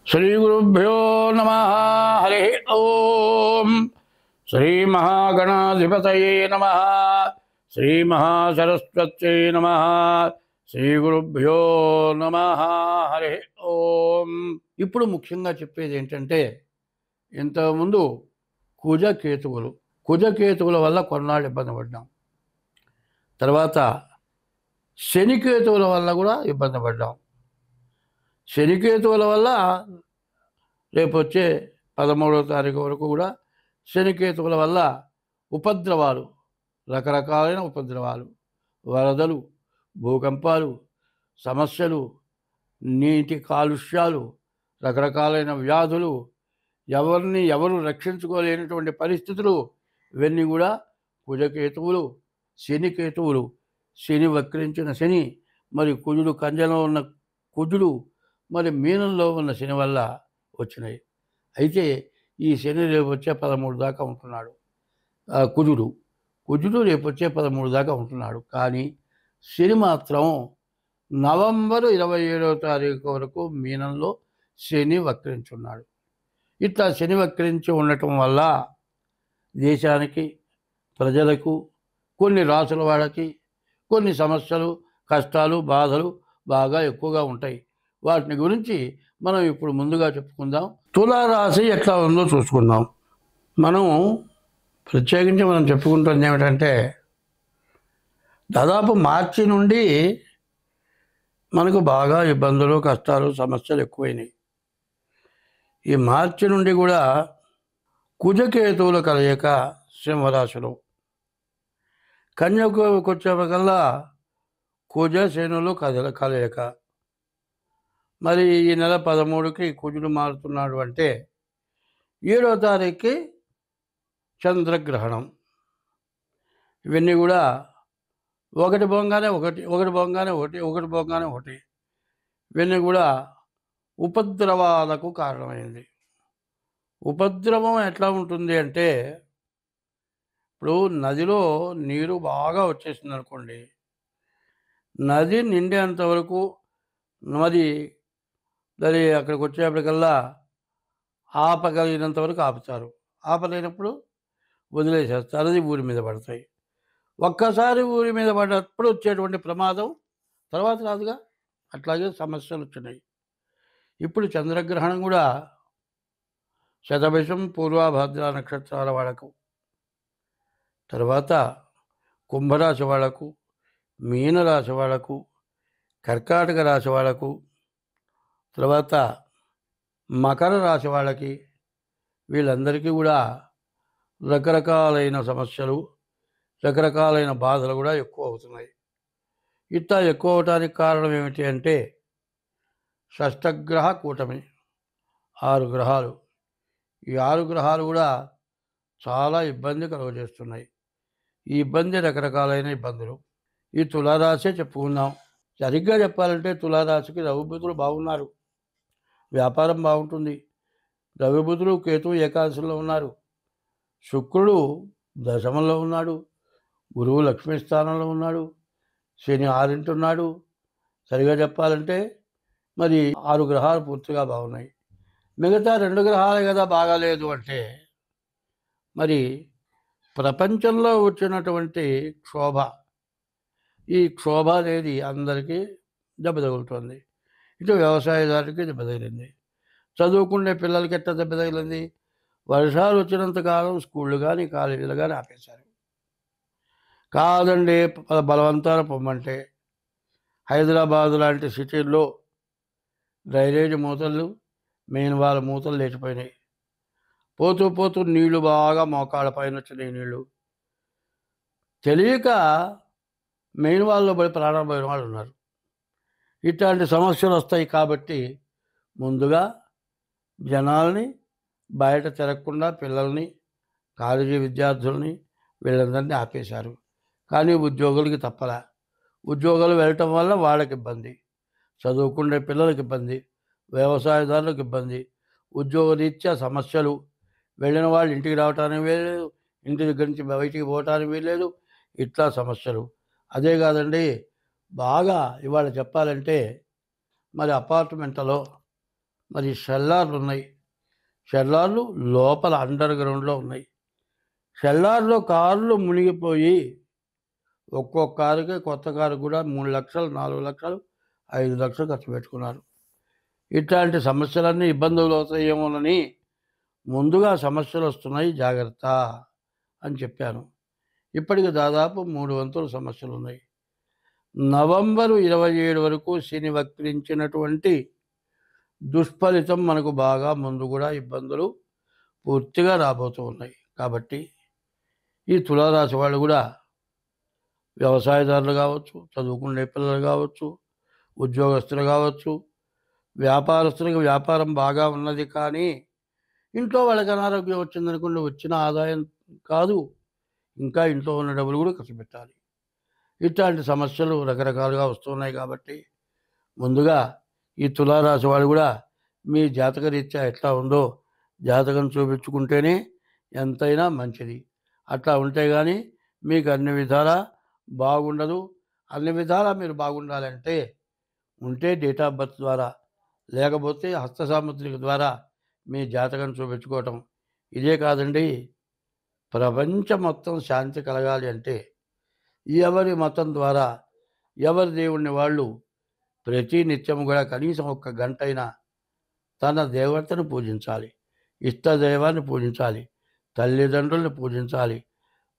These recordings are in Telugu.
श्रीगुरुभ्यो नमः। हरि ओम। श्री महागणाधिपतये नमः। श्री महासरस्वत्यै नमः। శ్రీగురుభ్యో నమః। హరి ఓం। ఇప్పుడు ముఖ్యంగా చెప్పేది ఏంటంటే, ఇంతకుముందు కుజకేతువుల వల్ల కొన్నాళ్ళు ఇబ్బంది పడ్డాం. తర్వాత శనికేతువుల వల్ల కూడా ఇబ్బంది పడ్డాం. శనికేతువుల వల్ల రేపు వచ్చే 13వ తారీఖు వరకు కూడా శనికేతువుల వల్ల ఉపద్రవాలు, రకరకాలైన ఉపద్రవాలు, వరదలు, భూకంపాలు, సమస్యలు, నీటి కాలుష్యాలు, రకరకాలైన వ్యాధులు, ఎవరు రక్షించుకోలేనటువంటి పరిస్థితులు, ఇవన్నీ కూడా కుజకేతువులు, శనికేతువులు, శని వక్రించిన శని, మరి కుజుడు కంజలో ఉన్న కుజుడు, మరి మీనంలో ఉన్న శని వల్ల వచ్చినాయి. అయితే ఈ శని రేపు వచ్చే 13 దాకా ఉంటున్నాడు. కుజుడు రేపు వచ్చే 13 దాకా ఉంటున్నాడు. కానీ శని మాత్రం నవంబర్ 27వ తారీఖు వరకు మీనంలో శని వక్రించున్నాడు. ఇట్లా శని వక్రించి ఉండటం వల్ల దేశానికి, ప్రజలకు, కొన్ని రాసుల వాళ్ళకి కొన్ని సమస్యలు, కష్టాలు, బాధలు బాగా ఎక్కువగా ఉంటాయి. వాటిని గురించి మనం ఇప్పుడు ముందుగా చెప్పుకుందాం. తులారాశి ఎట్లా ఉందో చూసుకుందాం. ప్రత్యేకించి మనం చెప్పుకుంటుంది ఏమిటంటే, దాదాపు మార్చి నుండి మనకు బాగా ఇబ్బందులు, కష్టాలు, సమస్యలు ఎక్కువైనాయి. ఈ మార్చి నుండి కూడా కుజకేతువుల కలయిక సింహరాశిలో, కన్యకు వచ్చేకల్లా కుజ శనులు కలయిక. మరి ఈ నెల 13కి కుజుడు మారుతున్నాడు అంటే 7వ తారీఖుకి చంద్రగ్రహణం. ఇవన్నీ కూడా ఒకటి పోగానే ఒకటి, ఇవన్నీ కూడా ఉపద్రవాలకు కారణమైంది. ఉపద్రవం ఎట్లా ఉంటుంది అంటే, ఇప్పుడు నదిలో నీరు బాగా వచ్చేసింది అనుకోండి, నది నిండేంత వరకు మరి దాని అక్కడికి వచ్చేప్పటికల్లా ఆపగలిగినంత వరకు ఆపుతారు, ఆపలేనప్పుడు వదిలేసేస్తారు, అది ఊరి మీద పడతాయి. ఒక్కసారి ఊరి మీద పడ్డప్పుడు వచ్చేటువంటి ప్రమాదం తర్వాత రాదుగా. అట్లాగే సమస్యలు వచ్చినాయి. ఇప్పుడు చంద్రగ్రహణం కూడా శతభిషం, పూర్వభద్ర నక్షత్రాల వాళ్ళకు, తర్వాత కుంభరాశి వాళ్లకు, మీనరాశి వాళ్లకు, కర్కాటక రాశి వాళ్లకు, తర్వాత మకర రాశి వాళ్ళకి, వీళ్ళందరికీ కూడా రకరకాలైన సమస్యలు, రకరకాలైన బాధలు కూడా ఎక్కువ అవుతున్నాయి. ఇట్లా ఎక్కువ అవటానికి కారణం ఏమిటి అంటే, షష్టగ్రహ కూటమి, 6 గ్రహాలు. ఈ 6 గ్రహాలు కూడా చాలా ఇబ్బంది కలుగజేస్తున్నాయి. ఈ ఇబ్బంది రకరకాలైన ఇబ్బందులు. ఈ తులారాశి చెప్పుకుందాం. సరిగ్గా చెప్పాలంటే తులారాశికి రవిబుధులు బాగున్నారు, వ్యాపారం బాగుంటుంది. రవిబుధులు, కేతువు ఏకాదశిలో ఉన్నారు, శుక్రుడు దశమంలో ఉన్నాడు, గురువు లక్ష్మీ స్థానంలో ఉన్నాడు, శని 6 ఉన్నాడు. సరిగా చెప్పాలంటే మరి 6 గ్రహాలు పూర్తిగా బాగున్నాయి. మిగతా 2 గ్రహాలే కదా బాగాలేదు అంటే, మరి ప్రపంచంలో వచ్చినటువంటి క్షోభ, ఈ క్షోభ అనేది అందరికీ దెబ్బ తగులుతుంది. ఇటు వ్యవసాయదారునికి దెబ్బ తగిలింది, చదువుకునే పిల్లలకి ఎట్లా దెబ్బ తగిలింది. వర్షాలు వచ్చినంతకాలం స్కూళ్ళు కానీ కాలేజీలు కానీ ఆపేశారు. కాదండి, బలవంతాన పొమ్మంటే హైదరాబాద్ లాంటి సిటీల్లో డ్రైనేజ్ మూతలు, మెయిన్ వాళ్ళ మూతలు లేచిపోయినాయి. పోతూ పోతూ నీళ్లు బాగా మోకాళ్ళ పైన వచ్చినాయి. నీళ్లు తెలియక మెయిన్ వాళ్ళలో పడి ప్రాణం పోయిన వాళ్ళు ఉన్నారు. ఇట్లాంటి సమస్యలు వస్తాయి. కాబట్టి ముందుగా జనాల్ని బయట తిరగకుండా, పిల్లల్ని, కాలేజీ విద్యార్థుల్ని, వీళ్ళందరినీ ఆపేశారు. కానీ ఉద్యోగులకి తప్పలా. ఉద్యోగాలు వెళ్ళటం వల్ల వాళ్ళకి ఇబ్బంది, చదువుకునే పిల్లలకి ఇబ్బంది, వ్యవసాయదారులకు ఇబ్బంది, ఉద్యోగరీత్యా సమస్యలు. వెళ్ళిన వాళ్ళు ఇంటికి రావటానికి వీల్లేదు, ఇంటి దగ్గర నుంచి బయటికి పోవటానికి వీల్లేదు. ఇట్లా సమస్యలు. అదే కాదండి, బాగా ఇవాళ చెప్పాలంటే మరి అపార్ట్మెంట్లో మరి షెల్లార్లు ఉన్నాయి. షెల్లార్లు లోపల అండర్ గ్రౌండ్లో ఉన్నాయి. షెల్లార్లో కార్లు మునిగిపోయి ఒక్కొక్క కారుకి, కొత్త కారు కూడా 3 లక్షలు, 4 లక్షలు, 5 లక్షలు ఖర్చు పెట్టుకున్నారు. ఇట్లాంటి సమస్యలన్నీ ఇబ్బందులు అవుతాయేమోనని ముందుగా సమస్యలు వస్తున్నాయి, జాగ్రత్త అని చెప్పాను. ఇప్పటికి దాదాపు 3 వంతుల సమస్యలు ఉన్నాయి. నవంబరు 27 వరకు శని వక్రించినటువంటి దుష్ఫలితం మనకు బాగా ముందు కూడా ఇబ్బందులు పూర్తిగా రాబోతూ ఉన్నాయి. కాబట్టి ఈ తులారాశి వాళ్ళు కూడా వ్యవసాయదారులు కావచ్చు, చదువుకునే పిల్లలు కావచ్చు, ఉద్యోగస్తులు కావచ్చు, వ్యాపారస్తులకు వ్యాపారం బాగా ఉన్నది, కానీ ఇంట్లో వాళ్ళకి అనారోగ్యం వచ్చిందనుకోండి, వచ్చిన ఆదాయం కాదు, ఇంకా ఇంట్లో ఉన్న డబ్బులు కూడా ఖర్చు పెట్టాలి. ఇట్లాంటి సమస్యలు రకరకాలుగా వస్తున్నాయి. కాబట్టి ముందుగా ఈ తులారాశి వాళ్ళు కూడా మీ జాతక రీత్యా ఎట్లా ఉందో జాతకం చూపించుకుంటేనే ఎంతైనా మంచిది. అట్లా ఉంటే కానీ మీకు అన్ని విధాలా బాగుండదు. అన్ని విధాలా మీరు బాగుండాలంటే ఉంటే డేట్ ఆఫ్ బర్త్ ద్వారా, లేకపోతే హస్త సాముద్రిక ద్వారా మీ జాతకం చూపించుకోవటం. ఇదే కాదండి, ప్రపంచం మొత్తం శాంతి కలగాలి అంటే ఎవరి మతం ద్వారా, ఎవరి దేవుణ్ణి వాళ్ళు ప్రతి నిత్యం కూడా కనీసం 1 గంటైనా తన దేవతను పూజించాలి, ఇష్టదైవాన్ని పూజించాలి, తల్లిదండ్రుల్ని పూజించాలి,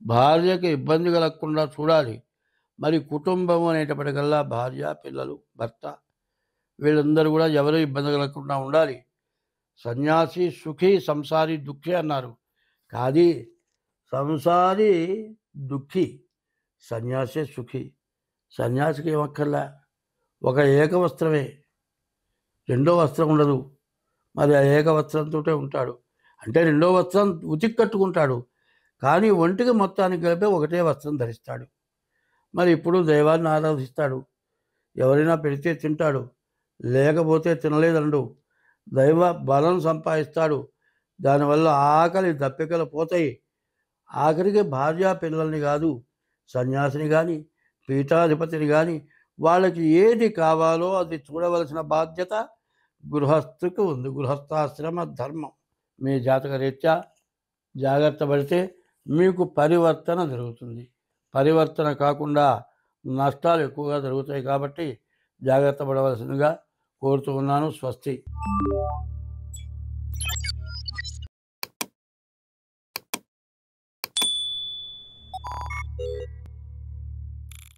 భార్యకి ఇబ్బంది కలగకుండా చూడాలి. మరి కుటుంబం అనేటప్పటికల్లా భార్య, పిల్లలు, భర్త, వీళ్ళందరూ కూడా ఎవరు ఇబ్బంది కలగకుండా ఉండాలి. సన్యాసి సుఖీ, సంసారి దుఃఖి అన్నారు. కాది సంసారి దుఃఖి, సన్యాసే సుఖి. సన్యాసికి ఏమక్కర్లా, ఒక ఏకవస్త్రమే, రెండో వస్త్రం ఉండదు. మరి ఆ ఏకవస్త్రంతో ఉంటాడు. అంటే రెండో వస్త్రం ఉతికి కట్టుకుంటాడు, కానీ ఒంటికి మొత్తానికి కలిపి ఒకటే వస్త్రం ధరిస్తాడు. మరి ఇప్పుడు దైవాన్ని ఆరాధిస్తాడు. ఎవరైనా పెడితే తింటాడు, లేకపోతే తినలేదండు. దైవ బలం సంపాదిస్తాడు. దానివల్ల ఆకలి దప్పికలు పోతాయి. ఆఖరికి భార్య పిల్లల్ని కాదు, సన్యాసిని కానీ, పీఠాధిపతిని కానీ, వాళ్ళకి ఏది కావాలో అది చూడవలసిన బాధ్యత గృహస్థుకు ఉంది. గృహస్థాశ్రమ ధర్మం. మీ జాతక రీత్యా జాగ్రత్త పడితే మీకు పరివర్తన జరుగుతుంది. పరివర్తన కాకుండా నష్టాలు ఎక్కువగా జరుగుతాయి. కాబట్టి జాగ్రత్త పడవలసిందిగా కోరుతూ ఉన్నాను. స్వస్తి.